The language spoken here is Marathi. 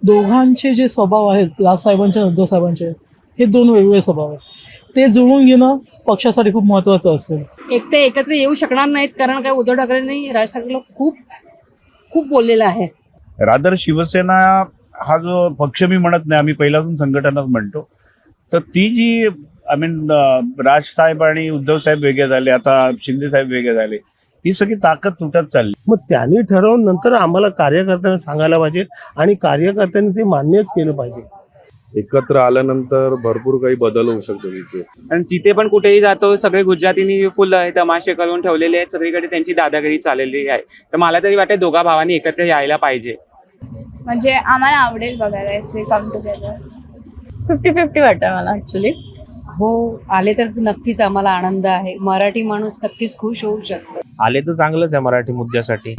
दोघांचे जे स्वभाव आहेत राजसाहेबांचे आणि उद्धव साहेबांचे, हे दोन वेगवेगळे स्वभाव आहेत. ते जुळवून घेणं पक्षासाठी खूप महत्त्वाचं असेल. एक ते एकत्र येऊ शकणार नाहीत, कारण काय उद्धव ठाकरेंनी राज ठाकरेला खूप खूप बोललेलं आहे. रादर शिवसेना हा जो पक्ष मी म्हणत नाही, आम्ही पहिल्यापासून संघटनाच म्हणतो, तर ती जी राजसाहेब आणि उद्धव साहेब वेगळे झाले, आता शिंदे साहेब वेगळे झाले, ही सगळी ताकद तुटत चालली. मग त्यांनी ठरवून नंतर आम्हाला कार्यकर्त्यांना सांगायला पाहिजे आणि कार्यकर्त्यांनी ते मान्यच केलं पाहिजे. एकत्र आल्यानंतर भरपूर काही बदल होऊ शकतो तिथे. आणि तिथे पण कुठेही जातो सगळे गुजरातींनी फुल तमाशे करून ठेवलेले आहेत, सगळीकडे त्यांची दादागिरी चाललेली आहे. तर मला तरी वाटते दोघा भावांनी एकत्र यायला पाहिजे. म्हणजे आम्हाला आवडेल बघायला इथे कम टुगेदर. 50-50 वाटतं मला ऍक्च्युली. हो, आले तर नक्कीच आम्हाला आनंद आहे. मराठी माणूस नक्कीच खुश होऊ शकतो. आले तर चांगलंच आहे मराठी मुद्द्यासाठी.